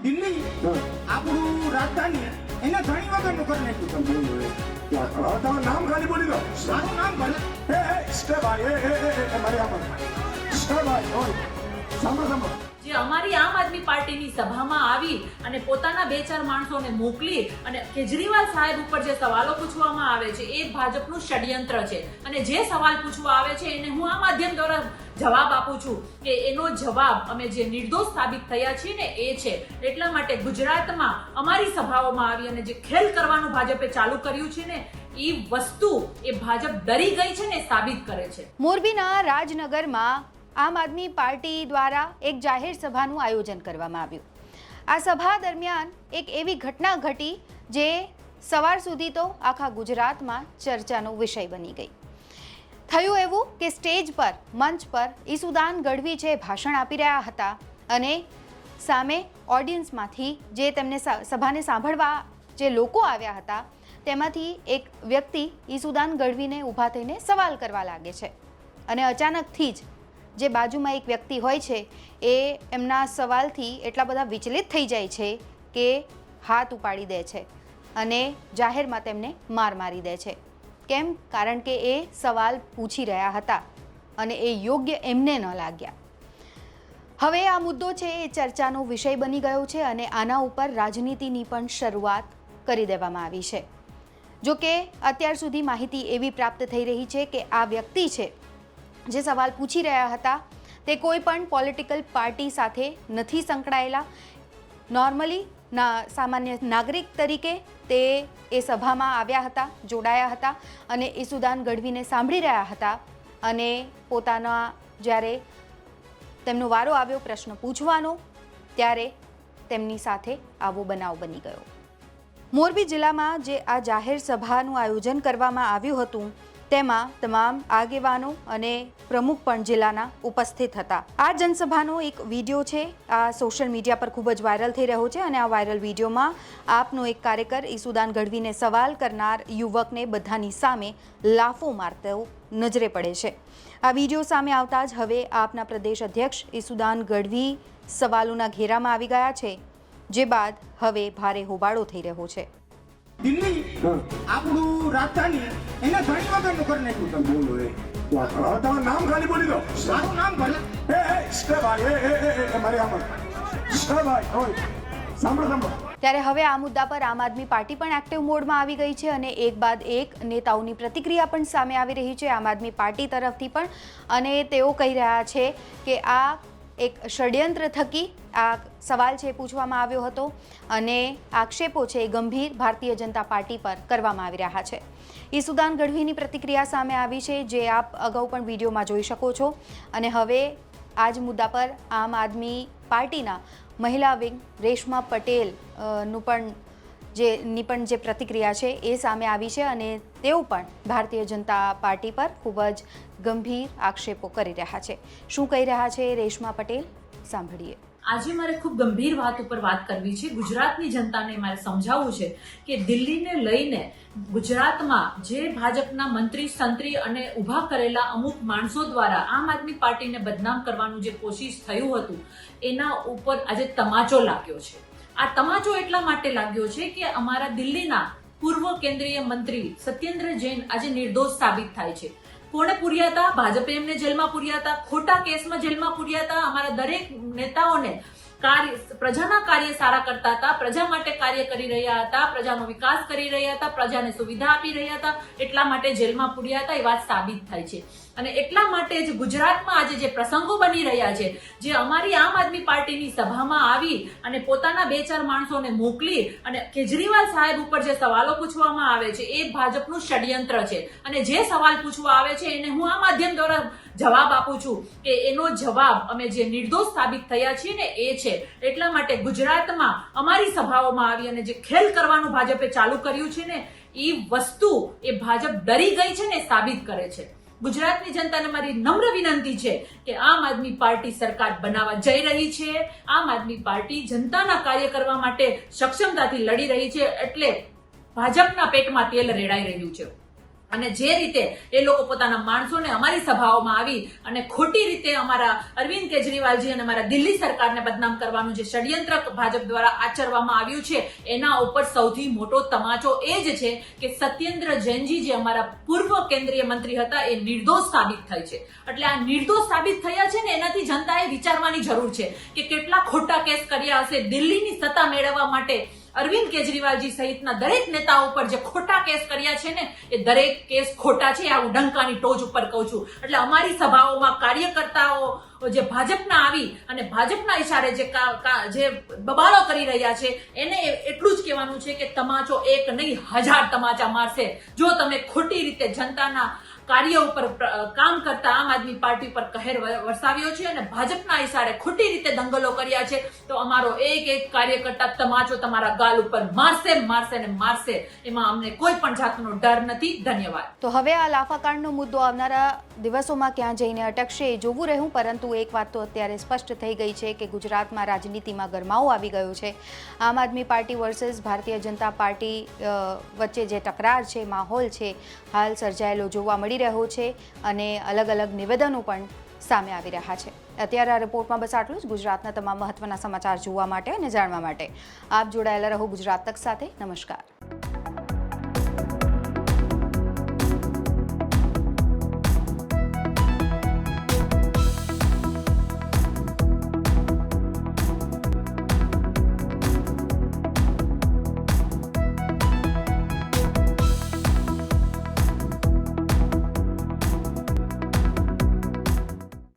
દિલ્હી આપણું રાજધાની એને ધણી વગરનું કરી નાખ્યું. તમારું નામ ખાલી બોલી દો. મારું નામ ભલે સ્ટે ભાઈ મારી આમ સ્ટે ભાઈ ઓય સાંભળો જે અમારી આમ આદમી પાર્ટીની સભામાં આવી અને પોતાના 2-4 માણસોને મોકલી અને કેજરીવાલ સાહેબ ઉપર જે સવાલો પૂછવામાં આવે છે એ ભાજપનું ષડયંત્ર છે. અને જે સવાલ પૂછવા આવે છે એને હું આ માધ્યમ દ્વારા જવાબ આપું છું કે એનો જવાબ અમે જે નિર્દોષ સાબિત થયા છીએ ને એ છે. એટલા માટે ગુજરાતમાં અમારી સભાઓમાં આવી અને જે ખેલ કરવાનું ભાજપે ચાલુ કર્યું છે ને એ વસ્તુ એ ભાજપ ડરી ગઈ છે ને સાબિત કરે છે. મોરબીના રાજનગરમાં આમ આદમી પાર્ટી દ્વારા એક જાહેર સભાનું આયોજન કરવામાં આવ્યું. આ સભા દરમિયાન એક એવી ઘટના ઘટી જે સવાર સુધી તો આખા ગુજરાતમાં ચર્ચાનો વિષય બની ગઈ. થયું એવું કે સ્ટેજ પર મંચ પર ઈસુદાન ગઢવી છે ભાષણ આપી રહ્યા હતા અને સામે ઓડિયન્સમાંથી જે તેમને સભાને સાંભળવા જે લોકો આવ્યા હતા તેમાંથી એક વ્યક્તિ ઈસુદાન ગઢવીને ઊભા થઈને સવાલ કરવા લાગે છે અને અચાનકથી જ જે બાજુમાં એક વ્યક્તિ હોય છે એ એમના સવાલથી એટલા બધા વિચલિત થઈ જાય છે કે હાથ ઉપાડી દે છે અને જાહેરમાં તેમને માર મારી દે છે. કેમ? કારણ કે એ સવાલ પૂછી રહ્યા હતા અને એ યોગ્ય એમને ન લાગ્યા. હવે આ મુદ્દો છે એ ચર્ચાનો વિષય બની ગયો છે અને આના ઉપર રાજનીતિની પણ શરૂઆત કરી દેવામાં આવી છે. જો કે અત્યાર સુધી માહિતી એવી પ્રાપ્ત થઈ રહી છે કે આ વ્યક્તિ છે જે સવાલ પૂછી રહ્યા હતા તે કોઈ પણ પોલિટિકલ પાર્ટી સાથે નથી સંકળાયેલા. નોર્મલી સામાન્ય નાગરિક તરીકે તે એ સભામાં આવ્યા હતા, જોડાયા હતા અને ઈસુદાન ગઢવીને સાંભળી રહ્યા હતા અને પોતાના જ્યારે તેમનો વારો આવ્યો પ્રશ્ન પૂછવાનો ત્યારે તેમની સાથે આવો બનાવ બની ગયો. મોરબી જિલ્લામાં જે આ જાહેર સભાનું આયોજન કરવામાં આવ્યું હતું તેમાં તમામ આગેવાનો અને પ્રમુખ પણ જિલ્લાના ઉપસ્થિત હતા. આ જનસભાનો એક વિડીયો છે, આ સોશિયલ મીડિયા પર ખૂબ જ વાયરલ થઈ રહ્યો છે અને આ વાયરલ વિડીયોમાં આપનો એક કાર્યકર ઈસુદાન ગઢવીને સવાલ કરનાર યુવકને બધાની સામે લાફો મારતો નજરે પડે છે. આ વિડીયો સામે આવતા જ હવે આપના પ્રદેશ અધ્યક્ષ ઈસુદાન ગઢવી સવાલોના ઘેરામાં આવી ગયા છે, જે બાદ હવે ભારે હોબાળો થઈ રહ્યો છે. દિલ્હી આપણું રાજધાની એને ધણી વગરનું કરી નાખ્યું. તમારું નામ ખાલી બોલી દો. મારું નામ ભલે સ્ટે ભાઈ મારી આમ સ્ટે ભાઈ ઓય સાંભળો ત્યારે હવે આ મુદ્દા પર આમ આદમી પાર્ટી પણ એક્ટિવ મોડમાં આવી ગઈ છે અને એક બાદ એક નેતાઓની પ્રતિક્રિયા પણ સામે આવી રહી છે આમ આદમી પાર્ટી તરફથી પણ. અને તેઓ કહી રહ્યા છે કે આ એક ષડયંત્ર થકી આ સવાલ છે પૂછવામાં આવ્યો હતો અને આક્ષેપો છે એ ગંભીર ભારતીય જનતા પાર્ટી પર કરવામાં આવી રહ્યા છે. ઈસુદાન ગઢવીની પ્રતિક્રિયા સામે આવી છે, જે આપ અગાઉ પણ વિડીયોમાં જોઈ શકો છો. અને હવે આ જ મુદ્દા પર આમ આદમી પાર્ટીના મહિલા વિંગ રેશમા પટેલ ની પણ જે પ્રતિક્રિયા છે એ સામે આવી છે અને તેઓ પણ ભારતીય જનતા પાર્ટી પર ખૂબ જ ગંભીર આક્ષેપો કરી રહ્યા છે. શું કહી રહ્યા છે રેશમા પટેલ, સાંભળીએ. આજે મારે ખૂબ ગંભીર વાત ઉપર વાત કરવી છે. ગુજરાતની જનતાને મારે સમજાવવું છે કે દિલ્હીને લઈને ગુજરાતમાં જે ભાજપના મંત્રી સંત્રી અને ઊભા કરેલા અમુક માણસો દ્વારા આમ આદમી પાર્ટીને બદનામ કરવાનું જે કોશિશ થયું હતું એના ઉપર આજે તમાચો લાગ્યો છે. આ તમાચો એટલા માટે લાગ્યો છે કે અમારા દિલ્હીના પૂર્વ કેન્દ્રીય મંત્રી સત્યેન્દ્ર જૈન આજે નિર્દોષ સાબિત થાય છે. કોણે પૂર્યા હતા? ભાજપે એમને જેલમાં પૂર્યા હતા, ખોટા કેસમાં જેલમાં પૂર્યા હતા. અમારા દરેક નેતાઓને પ્રજાના કાર્ય સારા કરતા હતા, પ્રજા માટે કાર્ય કરી રહ્યા હતા, પ્રજાનો વિકાસ કરી રહ્યા હતા, પ્રજાને સુવિધા આપી રહ્યા હતા, એટલા માટે જેલમાં પૂર્યા હતા. એ વાત સાબિત થાય છે. અને એટલા માટે જ ગુજરાતમાં આજે જે પ્રસંગો બની રહ્યા છે, જે અમારી આમ આદમી પાર્ટીની સભામાં આવી અને પોતાના 2-4 માણસોને મોકલી અને કેજરીવાલ સાહેબ ઉપર જે સવાલો પૂછવામાં આવે છે એ ભાજપનું ષડયંત્ર છે. અને જે સવાલ પૂછવા આવે છે એને હું આ માધ્યમ દ્વારા જવાબ આપું છું કે એનો જવાબ અમે જે નિર્દોષ સાબિત થયા છીએ ને એ છે. એટલા માટે ગુજરાતમાં અમારી સભાઓમાં આવી અને જે ખેલ કરવાનું ભાજપે ચાલુ કર્યું છે ને એ વસ્તુ એ ભાજપ ડરી ગઈ છે ને સાબિત કરે છે. ગુજરાતની જનતાને મારી નમ્ર વિનંતી છે કે આમ આદમી પાર્ટી સરકાર બનાવવા જઈ રહી છે. આમ આદમી પાર્ટી જનતાના કાર્ય કરવા માટે સક્ષમતાથી લડી રહી છે. એટલે ભાજપના પેટમાં તેલ રેડાઈ રહ્યું છે. અને જે રીતે એ લોકો પોતાના માણસોને અમારી સભાઓમાં આવી અને ખોટી રીતે અમારા અરવિંદ કેજરીવાલજી અને અમારા દિલ્હી સરકારને બદનામ કરવાનું જે ષડયંત્ર ભાજપ દ્વારા આચરવામાં આવ્યું છે, એના ઉપર સૌથી મોટો તમાચો એ જ છે કે સત્યેન્દ્ર જૈનજી જે અમારા પૂર્વ કેન્દ્રીય મંત્રી હતા એ નિર્દોષ સાબિત થઈ છે. એટલે આ નિર્દોષ સાબિત થયા છે ને એનાથી જનતાએ વિચારવાની જરૂર છે કે કેટલા ખોટા કેસ કર્યા હશે દિલ્હીની સત્તા મેળવવા માટે. અરવિંદ કેજરીવાલજી સહિતના દરેક નેતાઓ ઉપર જે ખોટા કેસ કર્યા છે ને એ દરેક કેસ ખોટા છે. આ હું ડંકાની ટોચ ઉપર કહું છું. એટલે અમારી સભાઓમાં કાર્યકર્તાઓ જે ભાજપના આવી અને ભાજપના ઈશારે જે બબાળો કરી રહ્યા છે એને એટલું જ કહેવાનું છે કે તમાચો એક નહીં 1000 તમાચા મારશે જો તમે ખોટી રીતે જનતાના કાર્ય ઉપર કામ કરતા આમ આદમી પાર્ટી પર કહેર વરસાવ્યો છે અને ભાજપના ઈશારે ખોટી રીતે દંગલો કર્યા છે તો અમારો એક કાર્યકર્તા તમાચો તમારા ગાલ ઉપર મારશે ને મારશે. એમાં અમને કોઈ પણ જાતનો ડર નથી. ધન્યવાદ. તો હવે આ લાફાકાંડનો મુદ્દો આવનારા દિવસોમાં ક્યાં જઈને અટકશે એ જોવું રહ્યું, પરંતુ એક વાત તો અત્યારે સ્પષ્ટ થઈ ગઈ છે કે ગુજરાતમાં રાજનીતિમાં ગરમાવો આવી ગયો છે. આમ આદમી party versus Bharatiya Janata party વચ્ચે જે તકરાર છે, માહોલ છે, હાલ સર્જાયેલો જોવા મળી રહ્યો છે અને અલગ અલગ નિવેદનો પણ સામે આવી રહ્યા છે. અત્યારે આ રિપોર્ટમાં બસ આટલું જ. ગુજરાતના તમામ મહત્વના સમાચાર જોવા માટે અને જાણવા માટે આપ જોડાયેલા રહો ગુજરાત તક સાથે. નમસ્કાર.